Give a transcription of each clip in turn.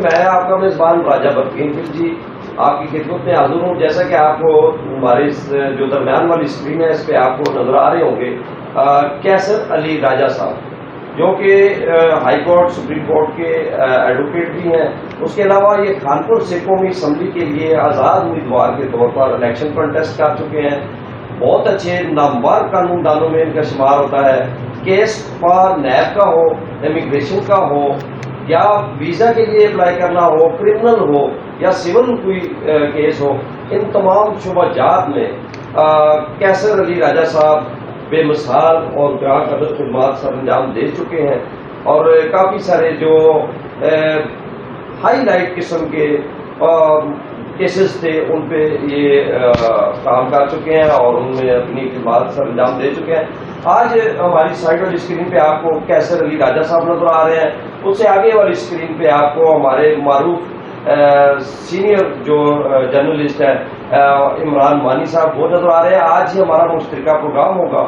میں آپ کا میزبان راجہ برقین جی آپ کی خدمت میں حاضر ہوں. جیسا کہ آپ کو ہماری جو درمیان والی اسکرین ہے اس پہ آپ کو نظر آ رہے ہوں گے کیسر علی راجہ صاحب جو کہ ہائی کورٹ سپریم کورٹ کے ایڈوکیٹ بھی ہیں. اس کے علاوہ یہ خانپور سے قومی اسمبلی کے لیے آزاد امیدوار کے طور پر الیکشن کنٹیسٹ کر چکے ہیں. بہت اچھے نامور قانون دانوں میں ان کا شمار ہوتا ہے. کیس نیب کا ہو, امیگریشن کا ہو, یا ویزا کے لیے اپلائی کرنا ہو, کرمنل ہو یا سول کوئی کیس ہو, ان تمام شعبہ جات میں کیسر علی راجہ صاحب بے مثال اور گراں قدر خدمات سر انجام دے چکے ہیں. اور کافی سارے جو ہائی لائٹ قسم کے کیسز تھے ان پہ یہ کام کر چکے ہیں اور ان میں اپنی خدمات سر انجام دے چکے ہیں. آج ہماری سائڈ والی اسکرین پہ آپ کو کیسر علی راجہ صاحب نظر آ رہے ہیں. اس سے آگے والی اسکرین پہ آپ کو ہمارے معروف سینئر جو جرنلسٹ ہے عمران مانی صاحب وہ نظر آ رہے ہیں. آج ہی ہمارا مشترکہ پروگرام ہوگا.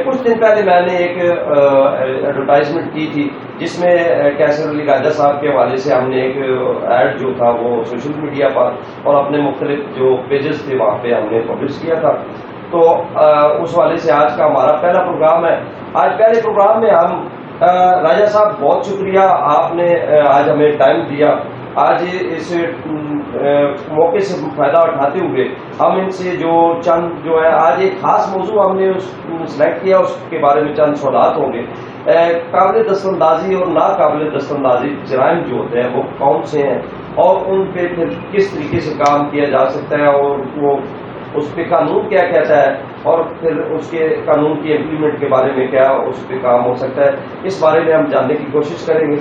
کچھ دن پہلے میں نے ایک ایڈورٹائزمنٹ کی تھی جس میں کیسر علی راجہ صاحب کے حوالے سے ہم نے ایک ایڈ جو تھا وہ سوشل میڈیا پر اور اپنے مختلف جو پیجز تھے وہاں پہ ہم نے پبلش کیا تھا. تو اس حوالے سے آج کا ہمارا پہلا پروگرام ہے. آج پہلے پروگرام میں ہم راجہ صاحب بہت شکریہ آپ نے آج ہمیں ٹائم دیا. آج اس موقع سے فائدہ اٹھاتے ہوئے ہم ان سے جو چند جو ہے آج ایک خاص موضوع ہم نے سلیکٹ کیا اس کے بارے میں چند سوالات ہوں گے. قابل دستاندازی اور ناقابل دستاندازی جرائم جو ہوتے ہیں وہ کون سے ہیں اور ان پہ پھر کس طریقے سے کام کیا جا سکتا ہے اور وہ اس پہ قانون کیا کہتا ہے اور پھر اس کے قانون کی امپلیمنٹ کے بارے میں کیا اس پہ کام ہو سکتا ہے. اس بارے میں ہم جاننے کی کوشش کریں گے.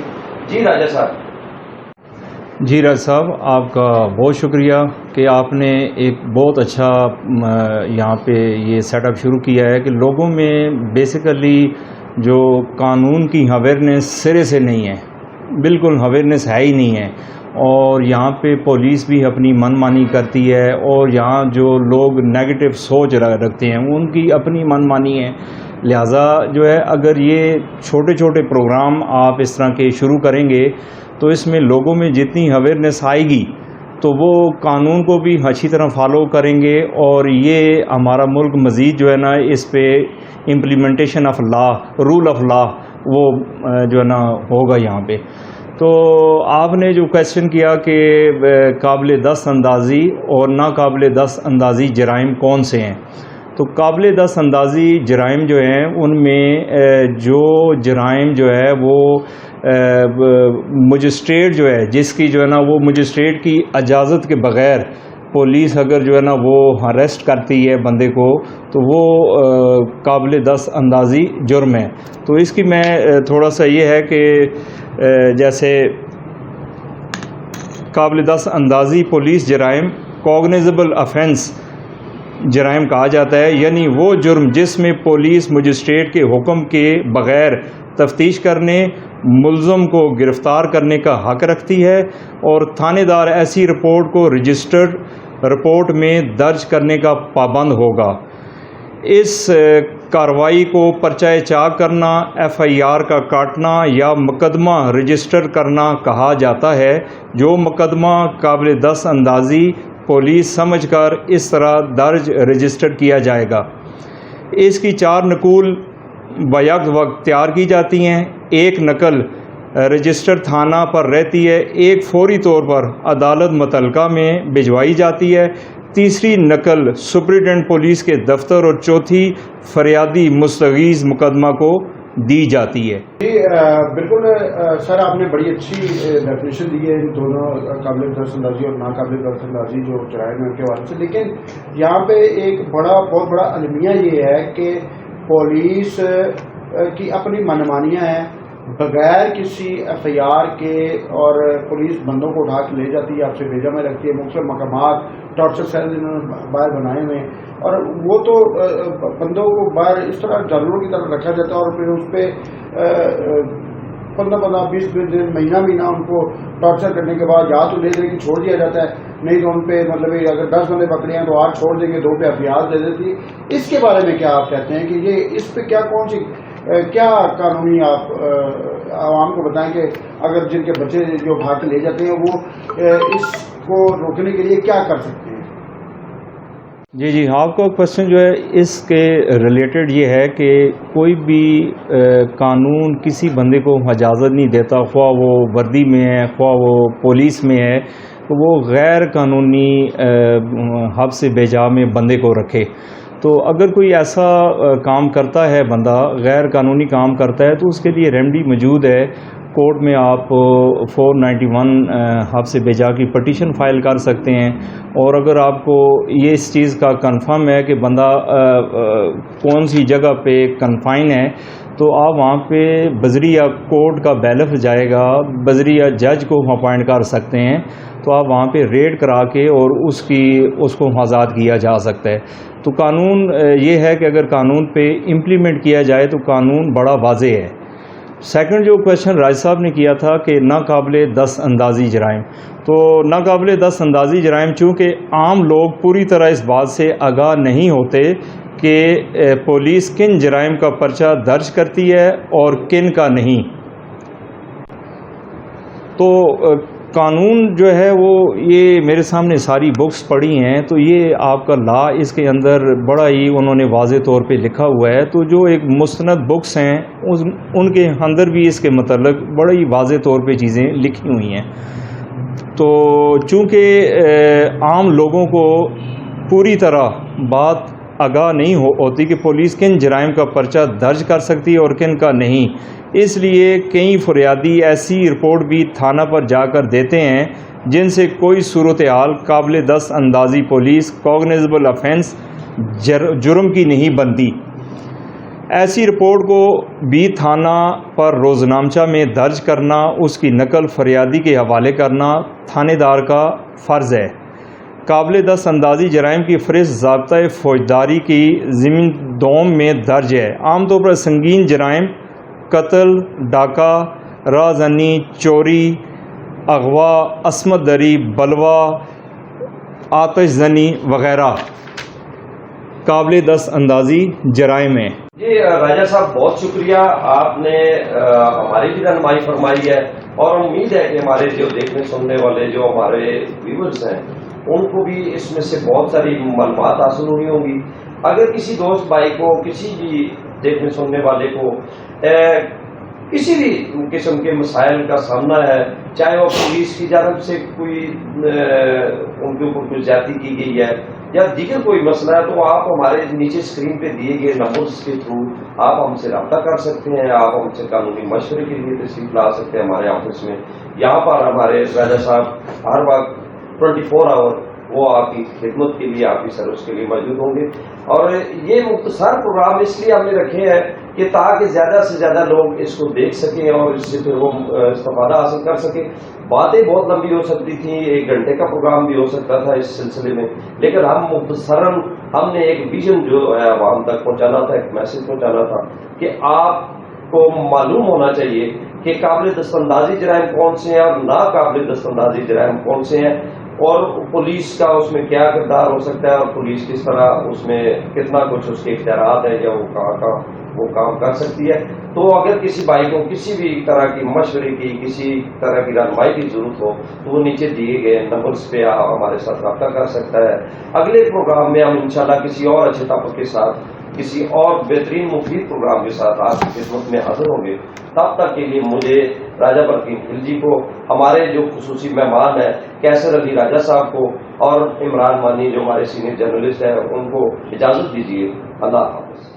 جی راجہ صاحب. جی راج صاحب آپ کا بہت شکریہ کہ آپ نے ایک بہت اچھا یہاں پہ یہ سیٹ اپ شروع کیا ہے کہ لوگوں میں بیسیکلی جو قانون کی اویئرنیس سرے سے نہیں ہے, بالکل اویئرنیس ہے ہی نہیں ہے. اور یہاں پہ پولیس بھی اپنی من مانی کرتی ہے اور یہاں جو لوگ نیگیٹو سوچ رکھتے ہیں ان کی اپنی من مانی ہے. لہٰذا جو ہے اگر یہ چھوٹے چھوٹے پروگرام آپ اس طرح کے شروع کریں گے تو اس میں لوگوں میں جتنی اویئرنیس آئے گی تو وہ قانون کو بھی اچھی طرح فالو کریں گے اور یہ ہمارا ملک مزید جو ہے نا اس پہ implementation of law, rule of law وہ جو ہے نا ہوگا یہاں پہ. تو آپ نے جو کویشچن کیا کہ قابل دست اندازی اور ناقابل دست اندازی جرائم کون سے ہیں, تو قابل دست اندازی جرائم جو ہیں ان میں جو جرائم جو ہے وہ مجسٹریٹ جو ہے جس کی جو ہے نا وہ مجسٹریٹ کی اجازت کے بغیر پولیس اگر جو ہے نا وہ اریسٹ کرتی ہے بندے کو تو وہ قابل دست اندازی جرم ہے. تو اس کی میں تھوڑا سا یہ ہے کہ جیسے قابل دست اندازی پولیس جرائم کوگنیزبل افینس جرائم کہا جاتا ہے, یعنی وہ جرم جس میں پولیس مجسٹریٹ کے حکم کے بغیر تفتیش کرنے, ملزم کو گرفتار کرنے کا حق رکھتی ہے اور تھانے دار ایسی رپورٹ کو رجسٹرڈ رپورٹ میں درج کرنے کا پابند ہوگا. اس کارروائی کو پرچہ چاک کرنا, ایف آئی آر کا کاٹنا یا مقدمہ رجسٹر کرنا کہا جاتا ہے. جو مقدمہ قابل دست اندازی پولیس سمجھ کر اس طرح درج رجسٹر کیا جائے گا. اس کی 4 نقول بیک وقت تیار کی جاتی ہیں. ایک نقل رجسٹر تھانہ پر رہتی ہے, ایک فوری طور پر عدالت متعلقہ میں بھجوائی جاتی ہے, تیسری نقل سپرنٹینڈنٹ پولیس کے دفتر اور چوتھی فریادی مستغیث مقدمہ کو دی جاتی ہے. جی بالکل سر, آپ نے بڑی اچھی ڈیفینیشن دی ہے ان دونوں قابل دست اندازی اور ناقابل دست اندازی جو جرائم ہیں ان کے حوالے سے. لیکن یہاں پہ ایک بہت بڑا المیہ یہ ہے کہ پولیس کی اپنی منمانیاں ہیں, بغیر کسی ایف آئی آر کے, اور پولیس بندوں کو اٹھا کے لے جاتی ہے, آپ سے بھیجا میں رکھتی ہے, مختلف مقامات ٹارچر سیل انہوں نے باہر بنائے ہوئے ہیں, اور وہ تو بندوں کو باہر اس طرح جانوروں کی طرح رکھا جاتا ہے اور پھر اس پہ 15 20 دن مہینہ ان کو ٹارچر کرنے کے بعد یا تو لے دے کے چھوڑ دیا جاتا ہے, نہیں تو ان پہ مطلب اگر 10 بندے پکڑے ہیں تو 8 چھوڑ دیں گے, 2 پہ احتیاط دے دیتی ہے. اس کے بارے میں کیا آپ کہتے ہیں کہ یہ اس پہ کیا کون سی کیا قانونی آپ عوام کو بتائیں کہ اگر جن کے بچے جو بھاگ کے لے جاتے ہیں وہ اس کو روکنے کے لیے کیا کر سکتے ہیں؟ جی آپ کا کوشچن جو ہے اس کے ریلیٹڈ یہ ہے کہ کوئی بھی قانون کسی بندے کو اجازت نہیں دیتا، خواہ وہ وردی میں ہے خواہ وہ پولیس میں ہے، وہ غیر قانونی حبس بیجا میں بندے کو رکھے۔ تو اگر کوئی ایسا کام کرتا ہے، بندہ غیر قانونی کام کرتا ہے، تو اس کے لیے ریمیڈی موجود ہے۔ کورٹ میں آپ 491 حبس بیجا کی پٹیشن فائل کر سکتے ہیں، اور اگر آپ کو یہ اس چیز کا کنفرم ہے کہ بندہ کون سی جگہ پہ کنفائن ہے، تو آپ وہاں پہ بذریعہ کورٹ کا بیلف جائے گا، بذریعہ جج کو اپوائنٹ کر سکتے ہیں، تو آپ وہاں پہ ریڈ کرا کے اور اس کو آزاد کیا جا سکتا ہے۔ تو قانون یہ ہے کہ اگر قانون پہ امپلیمنٹ کیا جائے تو قانون بڑا واضح ہے۔ سیکنڈ جو کویشچن راج صاحب نے کیا تھا کہ ناقابل دست اندازی جرائم، تو ناقابل دست اندازی جرائم چونکہ عام لوگ پوری طرح اس بات سے آگاہ نہیں ہوتے کہ پولیس کن جرائم کا پرچہ درج کرتی ہے اور کن کا نہیں، تو قانون جو ہے وہ یہ میرے سامنے ساری بکس پڑھی ہیں، تو یہ آپ کا لا اس کے اندر بڑا ہی انہوں نے واضح طور پہ لکھا ہوا ہے۔ تو جو ایک مستند بکس ہیں ان کے اندر بھی اس کے متعلق بڑی ہی واضح طور پہ چیزیں لکھی ہوئی ہیں۔ تو چونکہ عام لوگوں کو پوری طرح بات آگاہ نہیں ہوتی کہ پولیس کن جرائم کا پرچہ درج کر سکتی ہے اور کن کا نہیں، اس لیے کئی فریادی ایسی رپورٹ بھی تھانہ پر جا کر دیتے ہیں جن سے کوئی صورتحال قابل دست اندازی پولیس کوگنیزبل آفینس جرم کی نہیں بنتی۔ ایسی رپورٹ کو بھی تھانہ پر روزنامچہ میں درج کرنا، اس کی نقل فریادی کے حوالے کرنا تھانے دار کا فرض ہے۔ قابل دست اندازی جرائم کی فہرست ضابطۂ فوجداری کی ضمن دوم میں درج ہے۔ عام طور پر سنگین جرائم قتل، ڈاکہ، رازنی، چوری، اغوا، عصمت دری، بلوا، آتش زنی وغیرہ قابل دست اندازی جرائم ہیں۔ جی راجہ صاحب بہت شکریہ، آپ نے ہماری بھی رہنمائی فرمائی ہے، اور امید ہے کہ ہمارے جو دیکھنے سننے والے جو ہمارے ویورز ہیں ان کو بھی اس میں سے بہت ساری معلومات حاصل ہوئی ہوں گی۔ اگر کسی دوست بھائی کو، کسی بھی دیکھنے سننے والے کو کسی بھی قسم کے مسائل کا سامنا ہے، چاہے وہ پولیس کی جانب سے کوئی ان کے اوپر کوئی زیادتی کی گئی ہے یا دیگر کوئی مسئلہ ہے، تو آپ ہمارے نیچے اسکرین پہ دیے گئے نمبرز کے تھرو آپ ہم سے رابطہ کر سکتے ہیں، آپ ہم سے قانونی مشورے کے لیے تشریف لا سکتے ہیں ہمارے آفس میں۔ یہاں پر ہمارے راجہ صاحب ہر وقت 24 آور وہ آپ کی خدمت کے لیے، آپ کی سروس کے لیے موجود ہوں گے۔ اور یہ مختصر پروگرام اس لیے ہم نے رکھے ہیں کہ تاکہ زیادہ سے زیادہ لوگ اس کو دیکھ سکیں اور اس سے پھر وہ استفادہ حاصل کر سکیں۔ باتیں بہت لمبی ہو سکتی تھیں، 1 گھنٹے کا پروگرام بھی ہو سکتا تھا اس سلسلے میں، لیکن ہم مختصراً ہم نے ایک ویژن جو ہے عوام تک پہنچانا تھا، ایک میسج پہنچانا تھا کہ آپ کو معلوم ہونا چاہیے کہ قابل دست اندازی جرائم کون سے ہیں اور ناقابل دست اندازی جرائم کون سے ہیں، اور پولیس کا اس میں کیا کردار ہو سکتا ہے، اور پولیس کس طرح اس میں کتنا کچھ اس کے اختیارات ہیں یا وہ کہاں وہ کام کر سکتی ہے۔ تو اگر کسی بھائی کو کسی بھی طرح کی مشورے کی، کسی طرح کی رہنمائی کی ضرورت ہو تو وہ نیچے دیے گئے نمبرز پہ ہمارے ساتھ رابطہ کر سکتا ہے۔ اگلے پروگرام میں ہم انشاءاللہ کسی اور اچھے ٹاپک کے ساتھ، کسی اور بہترین مفید پروگرام کے ساتھ آپ کی خدمت میں حاضر ہوں گے۔ تب تک کے لیے مجھے راجہ برکین خلجی کو، ہمارے جو خصوصی مہمان ہیں کیسر علی راجہ صاحب کو اور عمران مانی جو ہمارے سینئر جرنلسٹ ہیں ان کو اجازت دیجیے۔ اللہ حافظ۔